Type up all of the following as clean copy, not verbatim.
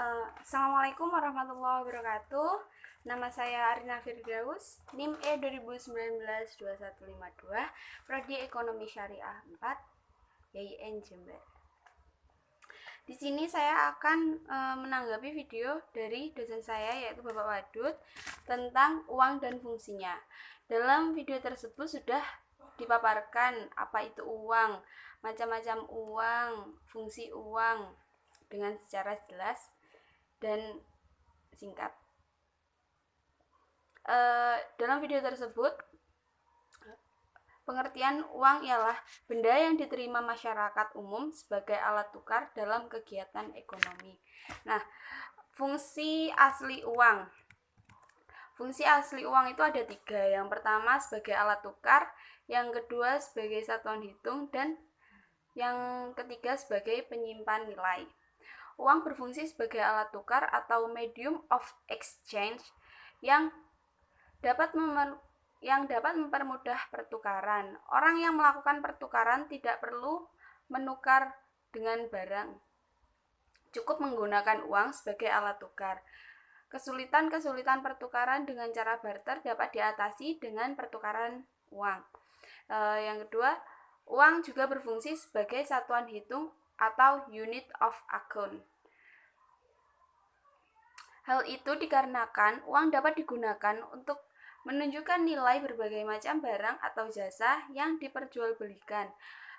Assalamualaikum warahmatullahi wabarakatuh. Nama saya Arina Firdaus, NIM E 2019-2152, Prodi Ekonomi Syariah 4, YIN Jember. Di sini saya akan menanggapi video dari dosen saya, yaitu Bapak Wadud, tentang uang dan fungsinya. Dalam video tersebut sudah dipaparkan apa itu uang, macam-macam uang, fungsi uang dengan secara jelas dan singkat. Dalam video tersebut, pengertian uang ialah benda yang diterima masyarakat umum sebagai alat tukar dalam kegiatan ekonomi. Nah, fungsi asli uang. Fungsi asli uang itu ada 3. Yang pertama sebagai alat tukar, yang kedua sebagai satuan hitung, dan yang ketiga sebagai penyimpan nilai. Uang berfungsi sebagai alat tukar atau medium of exchange yang dapat mempermudah pertukaran. Orang yang melakukan pertukaran tidak perlu menukar dengan barang, cukup menggunakan uang sebagai alat tukar. Kesulitan-kesulitan pertukaran dengan cara barter dapat diatasi dengan pertukaran uang. Yang kedua, uang juga berfungsi sebagai satuan hitung atau unit of account. Hal itu dikarenakan uang dapat digunakan untuk menunjukkan nilai berbagai macam barang atau jasa yang diperjualbelikan,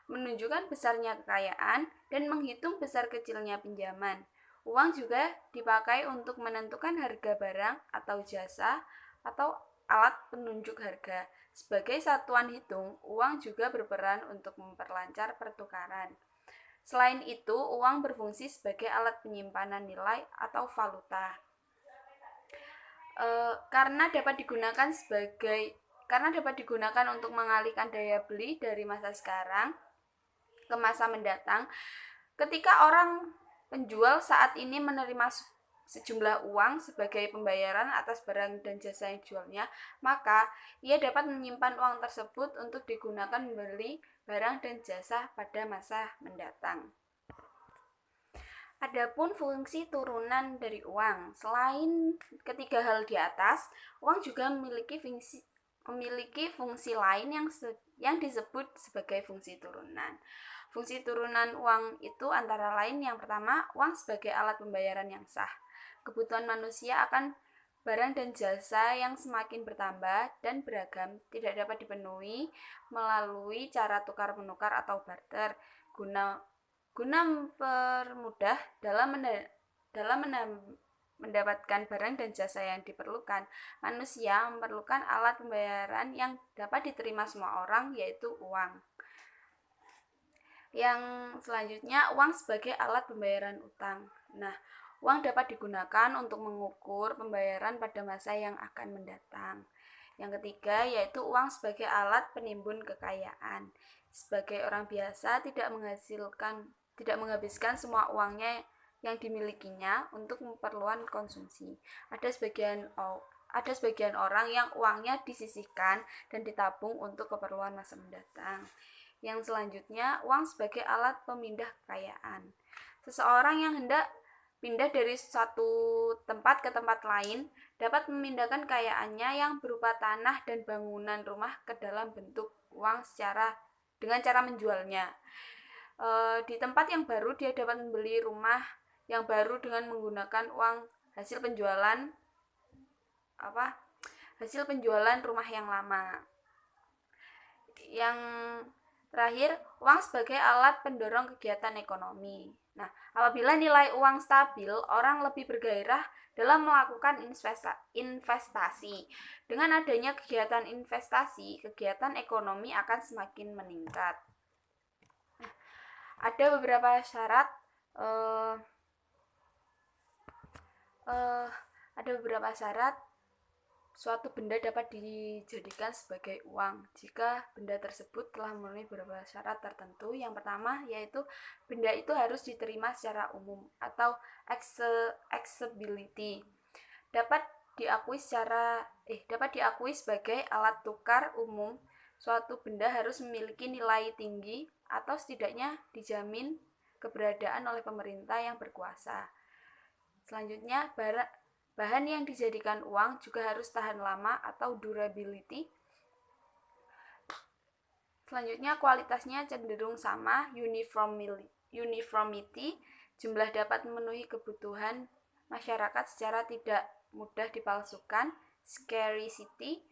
menunjukkan besarnya kekayaan, dan menghitung besar kecilnya pinjaman. Uang juga dipakai untuk menentukan harga barang atau jasa atau alat penunjuk harga. Sebagai satuan hitung, uang juga berperan untuk memperlancar pertukaran. Selain itu, uang berfungsi sebagai alat penyimpanan nilai atau valuta. Karena dapat digunakan untuk mengalihkan daya beli dari masa sekarang ke masa mendatang. Ketika orang penjual saat ini menerima sejumlah uang sebagai pembayaran atas barang dan jasa yang dijualnya, maka ia dapat menyimpan uang tersebut untuk digunakan membeli barang dan jasa pada masa mendatang. Adapun fungsi turunan dari uang, selain ketiga hal di atas, uang juga memiliki fungsi lain yang disebut sebagai fungsi turunan. Fungsi turunan uang itu antara lain yang pertama, uang sebagai alat pembayaran yang sah. Kebutuhan manusia akan barang dan jasa yang semakin bertambah dan beragam tidak dapat dipenuhi melalui cara tukar-menukar atau barter. Guna mempermudah dalam mendapatkan barang dan jasa yang diperlukan, manusia memerlukan alat pembayaran yang dapat diterima semua orang, yaitu uang. Yang selanjutnya, uang sebagai alat pembayaran utang. Nah, uang dapat digunakan untuk mengukur pembayaran pada masa yang akan mendatang. Yang ketiga, yaitu uang sebagai alat penimbun kekayaan. Sebagai orang biasa tidak menghabiskan semua uangnya yang dimilikinya untuk keperluan konsumsi. Ada sebagian orang yang uangnya disisihkan dan ditabung untuk keperluan masa mendatang. Yang selanjutnya, uang sebagai alat pemindah kekayaan. Seseorang yang hendak pindah dari satu tempat ke tempat lain dapat memindahkan kekayaannya yang berupa tanah dan bangunan rumah ke dalam bentuk uang dengan cara menjualnya. Di tempat yang baru dia dapat membeli rumah yang baru dengan menggunakan uang hasil penjualan rumah yang lama. Yang terakhir, uang sebagai alat pendorong kegiatan ekonomi. Nah, apabila nilai uang stabil, orang lebih bergairah dalam melakukan investasi. Dengan adanya kegiatan investasi, kegiatan ekonomi akan semakin meningkat. Ada beberapa syarat suatu benda dapat dijadikan sebagai uang jika benda tersebut telah memenuhi beberapa syarat tertentu. Yang pertama yaitu benda itu harus diterima secara umum atau accessibility. Dapat diakui sebagai alat tukar umum. Suatu benda harus memiliki nilai tinggi atau setidaknya dijamin keberadaan oleh pemerintah yang berkuasa. Selanjutnya, bahan yang dijadikan uang juga harus tahan lama atau durability. Selanjutnya, kualitasnya cenderung sama, uniformity, jumlah dapat memenuhi kebutuhan masyarakat secara tidak mudah dipalsukan, scarcity,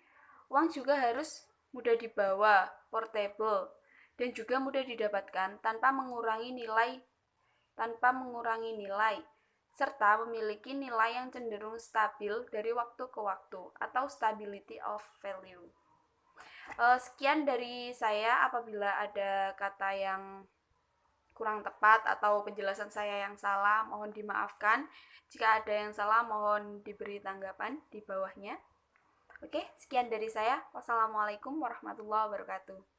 uang juga harus mudah dibawa, portable, dan juga mudah didapatkan tanpa mengurangi nilai, serta memiliki nilai yang cenderung stabil dari waktu ke waktu atau stability of value. Sekian dari saya. Apabila ada kata yang kurang tepat atau penjelasan saya yang salah, mohon dimaafkan. Jika ada yang salah, mohon diberi tanggapan di bawahnya. Oke, sekian dari saya. Wassalamualaikum warahmatullahi wabarakatuh.